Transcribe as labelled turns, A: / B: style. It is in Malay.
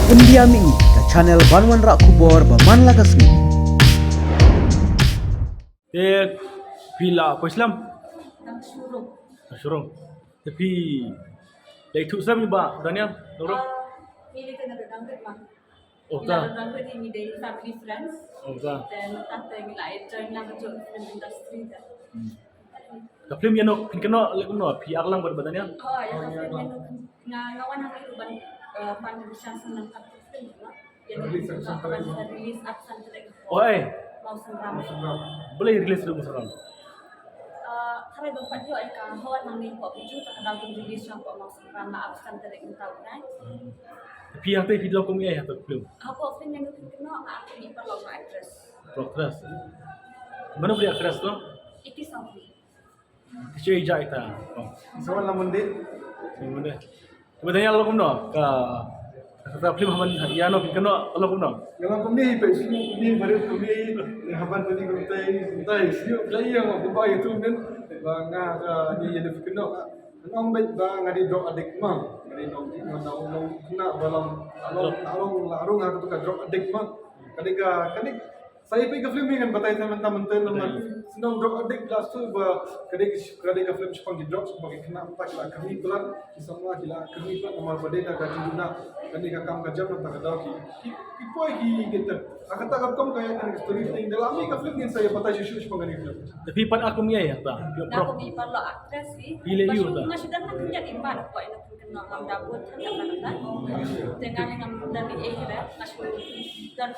A: Undiami ke channel Banwan Rak Kubor Baman Lagasmi.
B: Pila apa Islam?
C: Nang surong.
B: Syurung. Tapi dari tu Islam ni ba? Daniel, dorong.
C: Pilih kena dangdut mah.
B: Oh
C: Bila
B: tak.
C: dangdut ini dari family friends.
B: Oh tak.
C: Dan tante yang lain join lah macam film industri dah.
B: Ka film yang nak kena lek no pi aklang ber Daniel.
C: Oh ya, film yang ngawan hang itu ban pan bisa senang kat film lah. Jadi kawan sudah release absen terlebih.
B: Oh
C: Mau seram.
B: boleh release dulu sekarang.
C: Kami bempat juga ikan hawan nang kok biju tak ada release yang kok mau seram absen terlebih tahu kan.
B: Tapi yang tu video kami atau film.
C: Apa film yang kena aku ni perlu actress.
B: Progress. Mana beri akres tu?
C: Itu something.
B: Kecil ija ita. Oh.
D: Soal namun dek,
B: Mana? Sebenarnya lo kumno ka kata film haman ya no kena lo kumno.
D: kalau kami pesi kami baru kami haban tadi kami siap lagi yang apa itu kan bangga ni jadi kena nong bet bang ada drop adik mang ada nong kena balam larung aku tu drop adik mang kadika saya pergi ke film ni kan batai teman-teman senang drop adik last tu kadika film Jepang di drop sebagai kena tak lah kami pulang semua gila kami pulang nomor badai dah gaji guna kadika kam kajam tak ada ki poi ki kita akan tak kam kaya kan storytelling dalam ni ke film ni saya batai susu Jepang ni film
B: Tapi pan aku miya ya ta.
C: Nah, aku di perlu aktres sih.
B: Pilih you tak?
C: Masih datang kerja di mana kok ini kena ngam dapur kan dengan yang dari akhirnya masuk dan